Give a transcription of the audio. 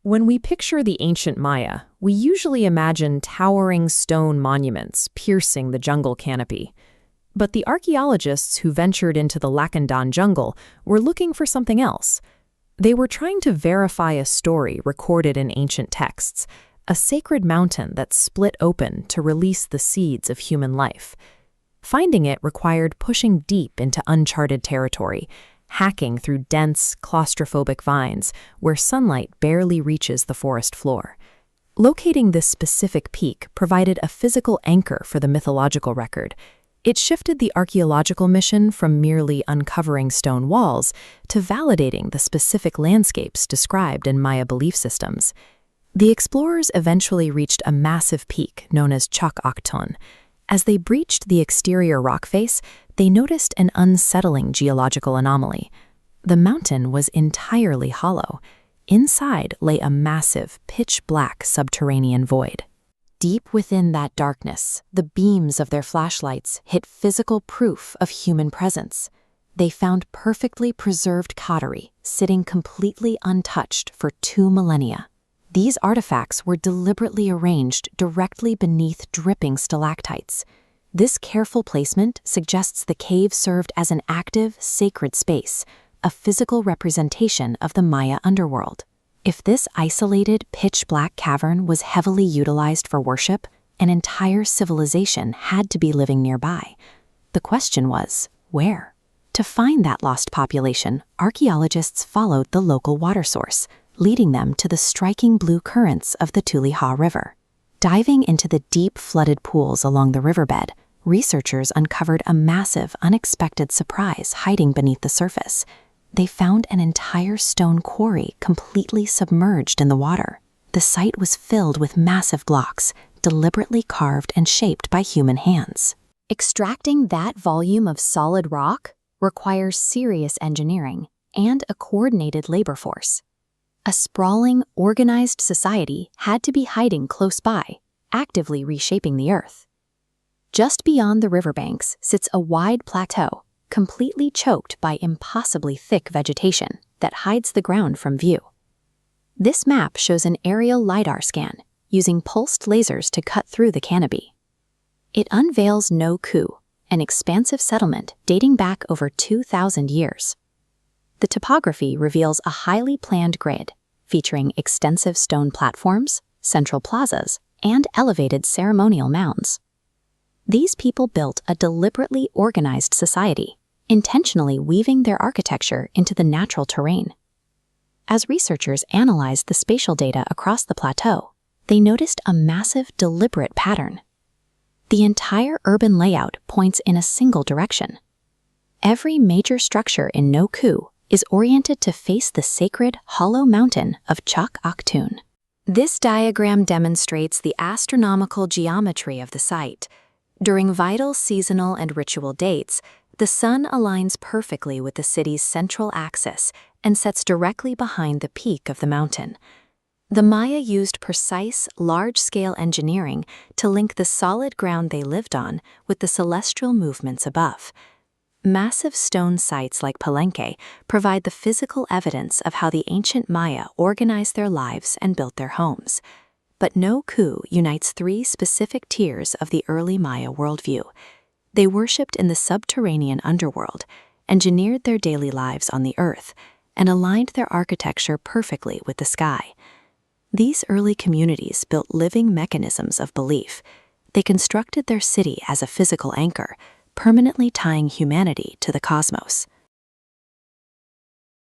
When we picture the ancient Maya, we usually imagine towering stone monuments piercing the jungle canopy. But the archaeologists who ventured into the Lacandon jungle were looking for something else. They were trying to verify a story recorded in ancient texts, a sacred mountain that split open to release the seeds of human life. Finding it required pushing deep into uncharted territory, hacking through dense, claustrophobic vines where sunlight barely reaches the forest floor. Locating this specific peak provided a physical anchor for the mythological record. It shifted the archaeological mission from merely uncovering stone walls to validating the specific landscapes described in Maya belief systems. The explorers eventually reached a massive peak known as Chak-Akton. As they breached the exterior rock face, they noticed an unsettling geological anomaly. The mountain was entirely hollow. Inside lay a massive, pitch-black subterranean void. Deep within that darkness, the beams of their flashlights hit physical proof of human presence. They found perfectly preserved pottery sitting completely untouched for 2 millennia. These artifacts were deliberately arranged directly beneath dripping stalactites. This careful placement suggests the cave served as an active, sacred space, a physical representation of the Maya underworld. If this isolated, pitch-black cavern was heavily utilized for worship, an entire civilization had to be living nearby. The question was, where? To find that lost population, archaeologists followed the local water source, leading them to the striking blue currents of the Tuliha River. Diving into the deep flooded pools along the riverbed, researchers uncovered a massive, unexpected surprise hiding beneath the surface. They found an entire stone quarry completely submerged in the water. The site was filled with massive blocks, deliberately carved and shaped by human hands. Extracting that volume of solid rock requires serious engineering and a coordinated labor force. A sprawling, organized society had to be hiding close by, actively reshaping the earth. Just beyond the riverbanks sits a wide plateau, completely choked by impossibly thick vegetation that hides the ground from view. This map shows an aerial LiDAR scan, using pulsed lasers to cut through the canopy. It unveils No Ku, an expansive settlement dating back over 2,000 years. The topography reveals a highly planned grid, featuring extensive stone platforms, central plazas, and elevated ceremonial mounds. These people built a deliberately organized society, intentionally weaving their architecture into the natural terrain. As researchers analyzed the spatial data across the plateau, they noticed a massive, deliberate pattern. The entire urban layout points in a single direction. Every major structure in No Ku is oriented to face the sacred, hollow mountain of Chak-Akton. This diagram demonstrates the astronomical geometry of the site. During vital seasonal and ritual dates, the sun aligns perfectly with the city's central axis and sets directly behind the peak of the mountain. The Maya used precise, large-scale engineering to link the solid ground they lived on with the celestial movements above. Massive stone sites like Palenque provide the physical evidence of how the ancient Maya organized their lives and built their homes. But No Ku unites 3 specific tiers of the early Maya worldview. They worshipped in the subterranean underworld, engineered their daily lives on the earth, and aligned their architecture perfectly with the sky. These early communities built living mechanisms of belief. They constructed their city as a physical anchor, permanently tying humanity to the cosmos.